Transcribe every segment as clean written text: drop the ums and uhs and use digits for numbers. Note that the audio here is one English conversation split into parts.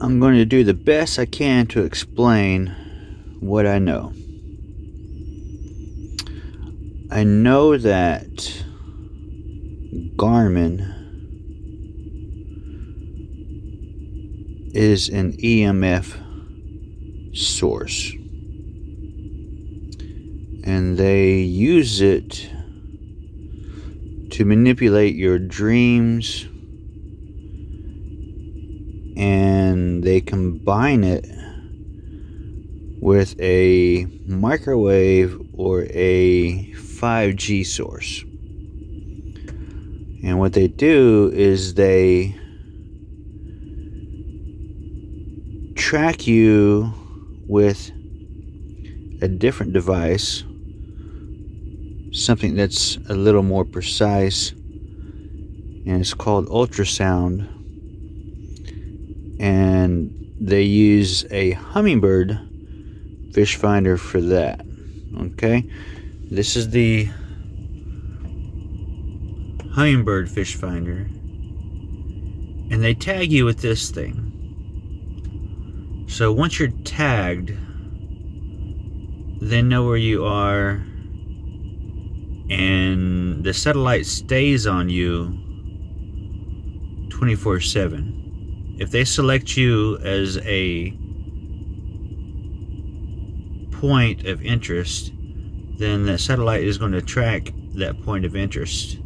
I'm going to do the best I can to explain what I know. I know that Garmin is an EMF source, and they use it to manipulate your dreams, and they combine it with a microwave or a 5G source. And what they do is they track you with a different device, something that's a little more precise, and it's called ultrasound. And they use a hummingbird fish finder for that. Okay, this is the hummingbird fish finder, and they tag you with this thing. So once you're tagged, they know where you are, and the satellite stays on you 24/7. If they select you as a point of interest, then the satellite is going to track that point of interest.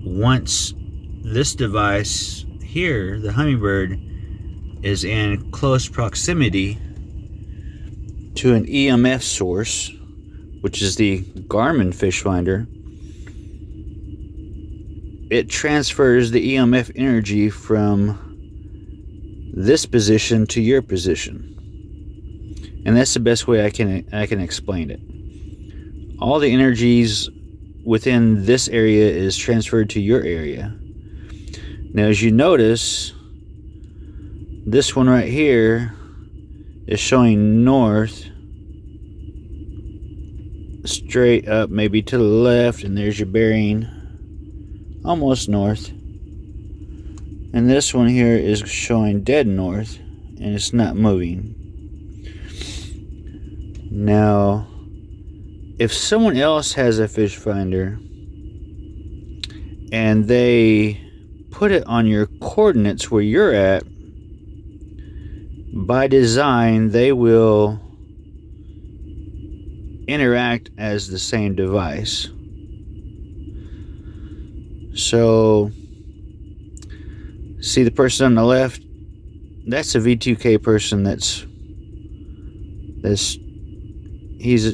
Once this device here, the hummingbird, is in close proximity to an EMF source, which is the Garmin fish finder, it transfers the EMF energy from this position to your position. And that's the best way I can explain it. All the energies within this area is transferred to your area. Now, as you notice, this one right here is showing north, straight up, maybe to the left, and there's your bearing, almost north. And this one here is showing dead north, and it's not moving. Now, if someone else has a fish finder and they put it on your coordinates where you're at, by design they will interact as the same device. So, see the person on the left? That's a V2K person. He's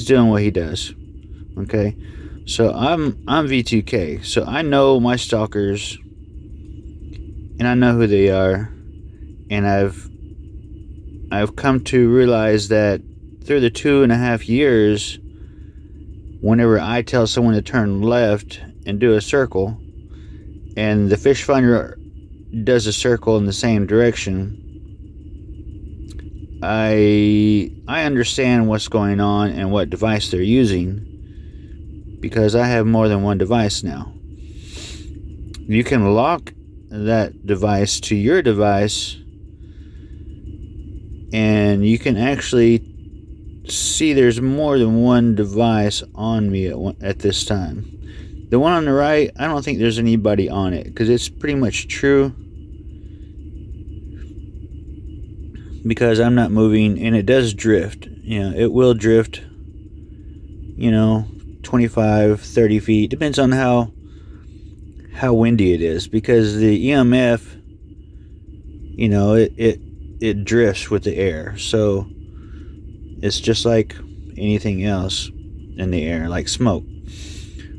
doing what he does. Okay, so I'm V2K, so I know my stalkers, and I know who they are, and I've come to realize that through the 2.5 years, whenever I tell someone to turn left and do a circle, and the fish finder does a circle in the same direction, I understand what's going on and what device they're using, because I have more than one device now. You can lock that device to your device, and you can actually see there's more than one device on me at this time. The one on the right, I don't think there's anybody on it, because it's pretty much true, because I'm not moving, and it does drift. It will drift 25, 30 feet, depends on how windy it is, because the EMF, it drifts with the air. So it's just like anything else in the air, like smoke.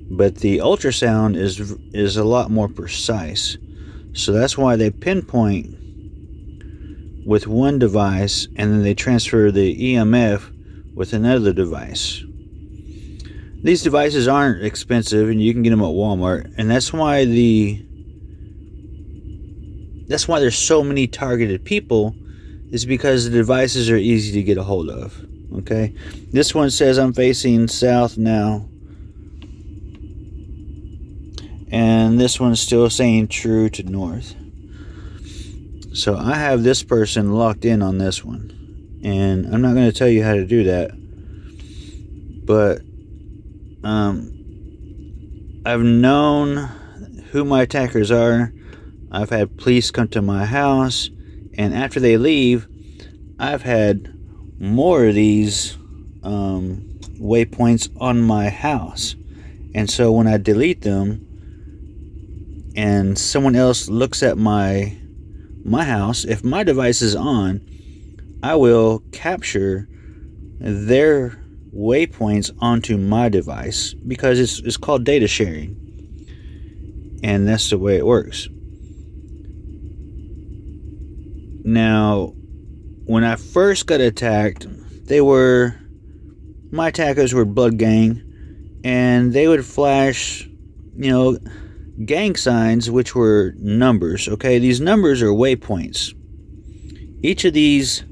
But the ultrasound is a lot more precise. So that's why they pinpoint with one device, and then they transfer the EMF with another device. These devices aren't expensive, and you can get them at Walmart, and that's why there's so many targeted people, is because the devices are easy to get a hold of. Okay, this one says I'm facing south now, and this one's still saying true to north. So I have this person locked in on this one, and I'm not going to tell you how to do that, but I've known who my attackers are. I've had police come to my house, and after they leave, I've had more of these waypoints on my house. And so when I delete them and someone else looks at my house, if my device is on, I will capture their waypoints onto my device, because it's called data sharing, and that's the way it works. Now, when I first got attacked, my attackers were Blood Gang, and they would flash, gang signs, which were numbers. Okay, these numbers are waypoints. Each of these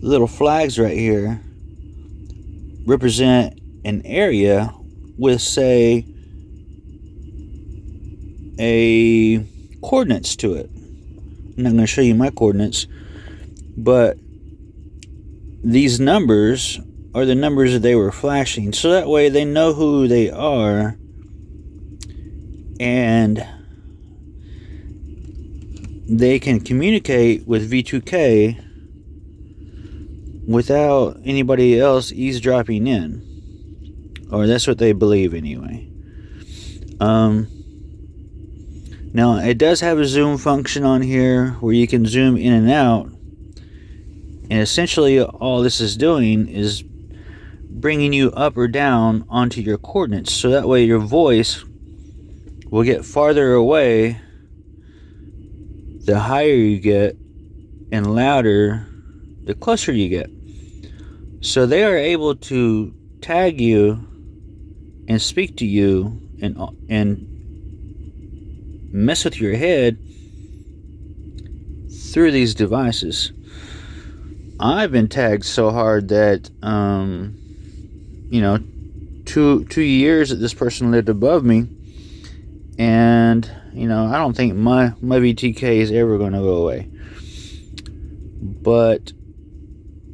little flags right here represent an area with, say, a coordinates to it. I'm not going to show you my coordinates, but these numbers are the numbers that they were flashing, so that way they know who they are, and they can communicate with V2K without anybody else eavesdropping in, or that's what they believe anyway. Now, it does have a zoom function on here where you can zoom in and out, and essentially all this is doing is bringing you up or down onto your coordinates, so that way your voice will get farther away the higher you get, and louder the closer you get. So they are able to tag you and speak to you and mess with your head through these devices. I've been tagged so hard that 2 years that this person lived above me, and I don't think my VTK is ever going to go away. But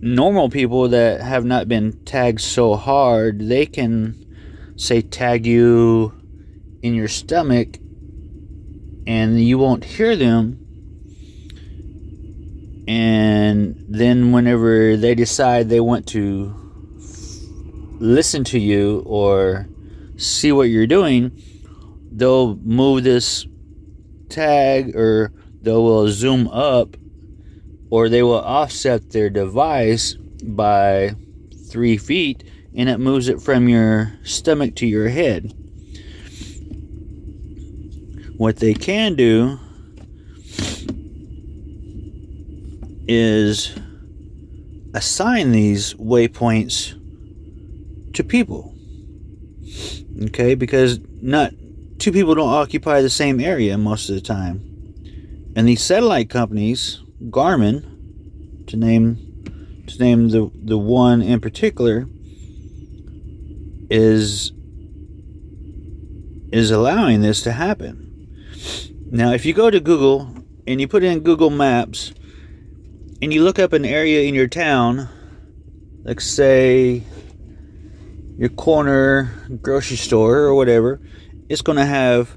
normal people that have not been tagged so hard, they can, say, tag you in your stomach and you won't hear them, and then whenever they decide they want to listen to you or see what you're doing, they'll move this tag, or they will zoom up, or they will offset their device by 3 feet, and it moves it from your stomach to your head. What they can do is assign these waypoints to people. Okay, because not two people don't occupy the same area most of the time. And these satellite companies, Garmin, to name the one in particular, is allowing this to happen. Now, if you go to Google and you put in Google Maps and you look up an area in your town, like say your corner grocery store or whatever, it's going to have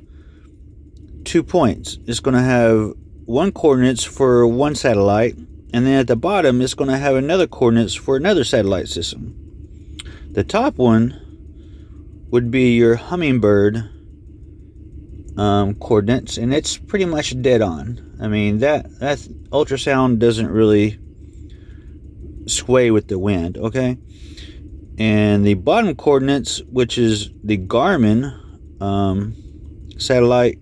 2 points. It's going to have one coordinates for one satellite, and then at the bottom it's going to have another coordinates for another satellite system. The top one would be your hummingbird coordinates, and it's pretty much dead on. I mean, that ultrasound doesn't really sway with the wind, okay? And the bottom coordinates, which is the Garmin satellite,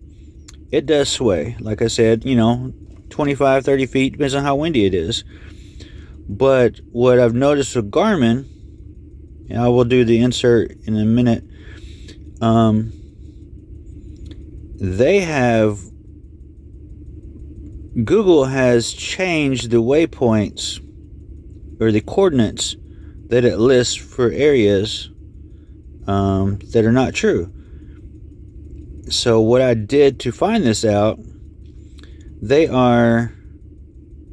it does sway. Like I said, 25, 30 feet, depends on how windy it is. But what I've noticed with Garmin, and I will do the insert in a minute, Google has changed the waypoints or the coordinates that it lists for areas that are not true. So what I did to find this out, they are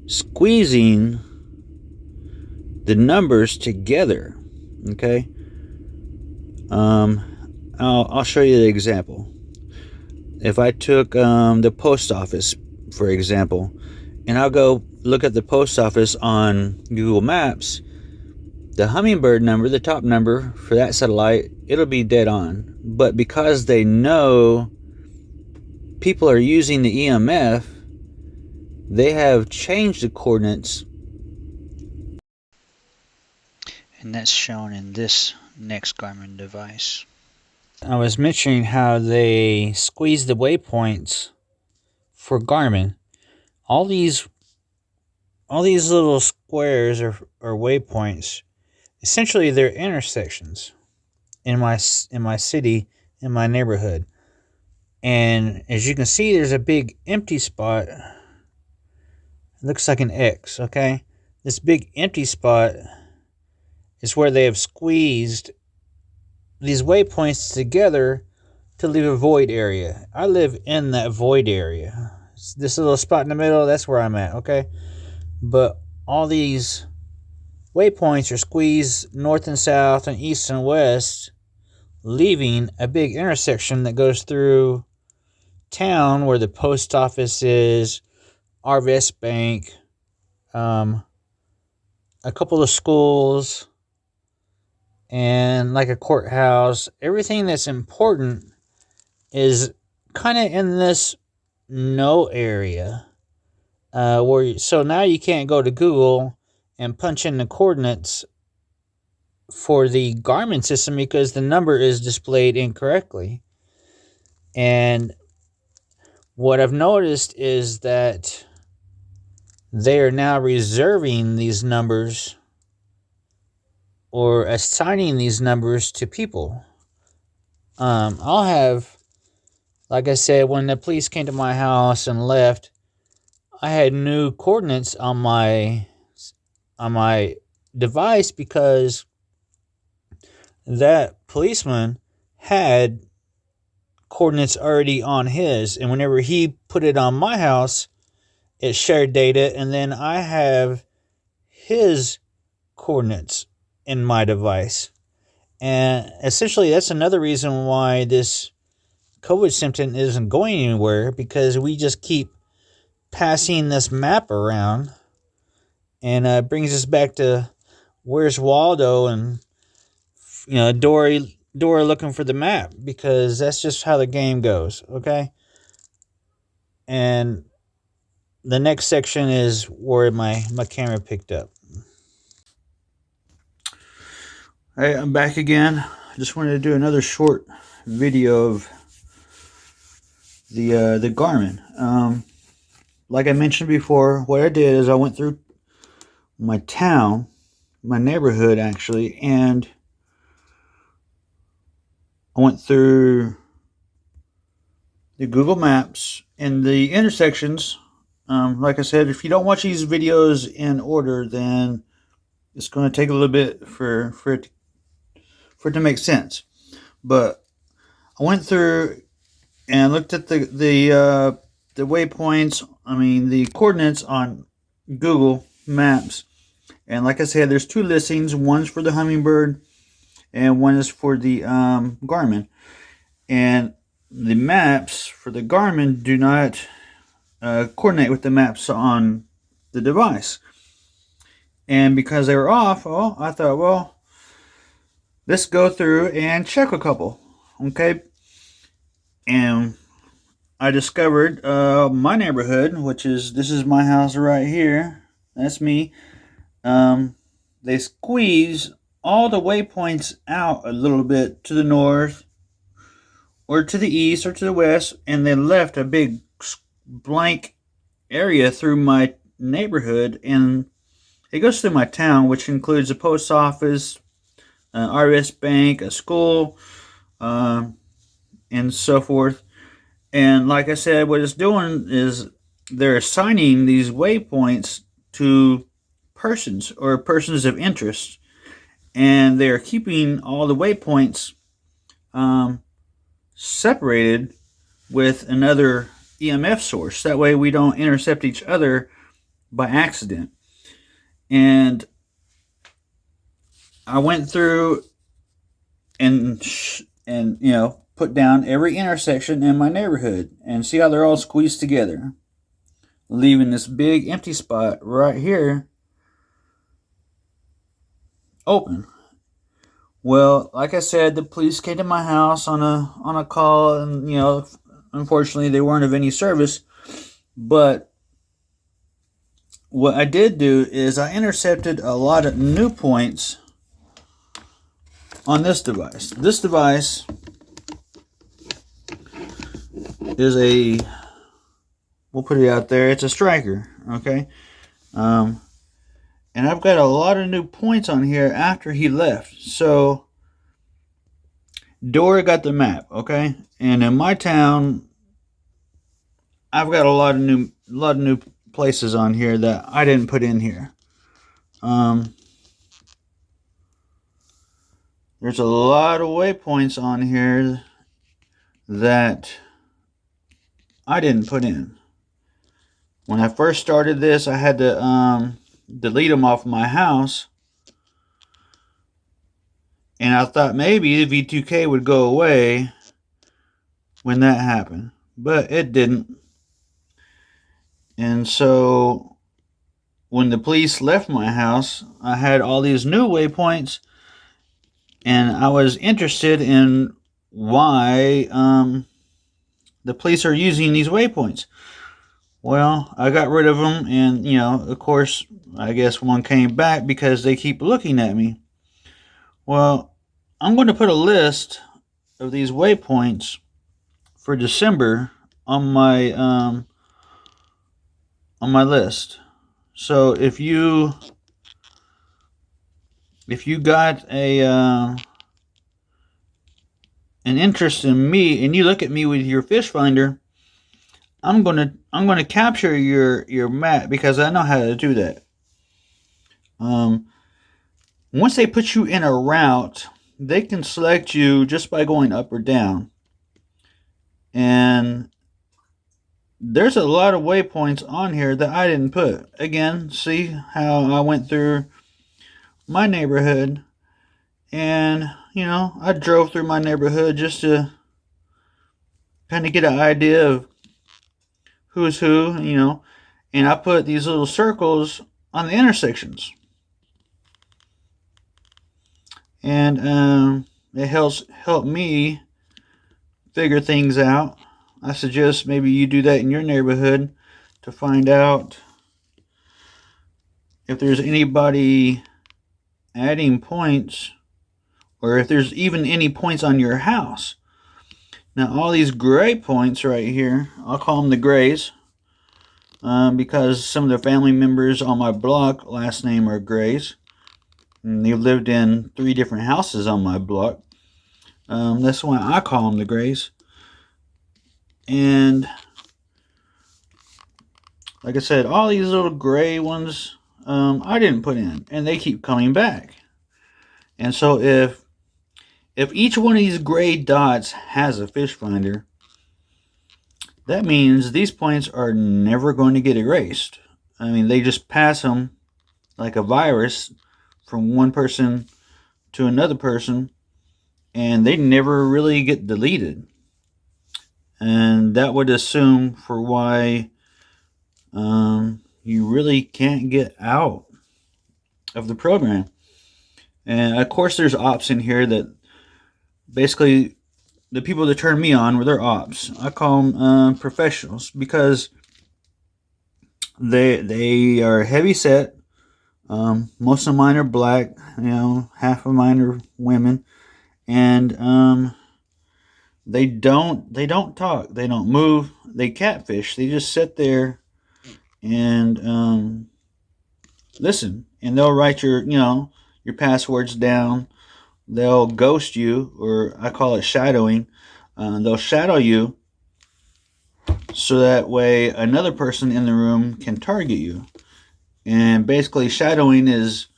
squeezing the numbers together. Okay. I'll show you the example. If I took the post office, for example, and I'll go look at the post office on Google Maps, the hummingbird number, the top number for that satellite, it'll be dead on. But because they know people are using the EMF, they have changed the coordinates. And that's shown in this next Garmin device. I was mentioning how they squeeze the waypoints for Garmin. All these little squares or waypoints, essentially they're intersections in my city, in my neighborhood. And as you can see, there's a big empty spot. It looks like an X, okay? This big empty spot is where they have squeezed these waypoints together to leave a void area. I live in that void area. This little spot in the middle, that's where I'm at, okay? But all these waypoints are squeezed north and south and east and west, leaving a big intersection that goes through town where the post office is, RVS Bank, a couple of schools, and like a courthouse. Everything that's important is kind of in this no area. So now you can't go to Google and punch in the coordinates for the Garmin system because the number is displayed incorrectly. And what I've noticed is that they are now reserving these numbers or assigning these numbers to people. I'll have, like I said, when the police came to my house and left, I had new coordinates on my device because that policeman had coordinates already on his, and whenever he put it on my house, it shared data, and then I have his coordinates in my device. And essentially that's another reason why this COVID symptom isn't going anywhere, because we just keep passing this map around, and it brings us back to Where's Waldo and Dory looking for the map, because that's just how the game goes, okay? And the next section is where my camera picked up. Hey, I'm back again. I just wanted to do another short video of the Garmin. Like I mentioned before, what I did is I went through my town, my neighborhood actually, and I went through the Google Maps and the intersections. Like I said, if you don't watch these videos in order, then it's going to take a little bit for it to make sense. But I went through and looked at the waypoints. I mean the coordinates on Google Maps, and like I said, there's two listings. One's for the Hummingbird, and one is for the Garmin. And the maps for the Garmin do not coordinate with the maps on the device. And because they were off, I thought, well, let's go through and check a couple. Okay. And I discovered my neighborhood, this is my house right here. That's me. They squeeze all the waypoints out a little bit to the north or to the east or to the west, and they left a big blank area through my neighborhood, and it goes through my town, which includes a post office, RS Bank, a school, and so forth. And like I said, what it's doing is they're assigning these waypoints to persons or persons of interest, and they're keeping all the waypoints separated with another EMF source. That way we don't intercept each other by accident. And I went through and put down every intersection in my neighborhood and see how they're all squeezed together, leaving this big empty spot right here open. Well, like I said, the police came to my house on a call, and unfortunately they weren't of any service. But what I did do is I intercepted a lot of new points on this device. This device is we'll put it out there, it's a striker, okay? And I've got a lot of new points on here after he left. So Dora got the map, okay? And in my town, I've got a lot of new places on here that I didn't put in here. There's a lot of waypoints on here that I didn't put in. When I first started this, I had to delete them off my house, and I thought maybe the V2K would go away when that happened, but it didn't. And so when the police left my house, I had all these new waypoints, and I was interested in why the police are using these waypoints. Well, I got rid of them, and of course, I guess one came back because they keep looking at me. Well, I'm going to put a list of these waypoints for December on my list. So if you got an interest in me and you look at me with your fish finder, I'm gonna capture your map because I know how to do that. Once they put you in a route, they can select you just by going up or down. And there's a lot of waypoints on here that I didn't put. Again, see how I went through my neighborhood, and I drove through my neighborhood just to kind of get an idea of who's who, and I put these little circles on the intersections. And it help me figure things out. I suggest maybe you do that in your neighborhood to find out if there's anybody adding points, or if there's even any points on your house. Now, all these gray points right here, I'll call them the grays, because some of the family members on my block last name are Grays, and they lived in 3 different houses on my block. That's why I call them the Grays. And like I said, all these little gray ones I didn't put in, and they keep coming back. And so if each one of these gray dots has a fish finder, that means these points are never going to get erased. I mean, they just pass them like a virus from one person to another person, and they never really get deleted. And that would assume for why you really can't get out of the program. And of course, there's ops in here that basically, the people that turn me on were their ops. I call them professionals because they are heavy set. Most of mine are black. Half of mine are women, and they don't talk. They don't move. They catfish. They just sit there and listen, and they'll write your passwords down. They'll ghost you, or I call it shadowing. They'll shadow you so that way another person in the room can target you. And basically, shadowing is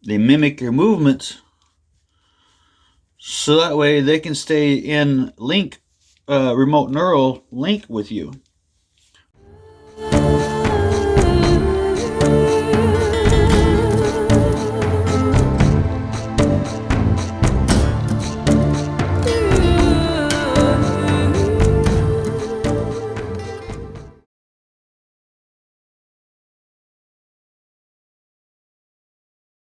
they mimic your movements so that way they can stay in remote neural link with you.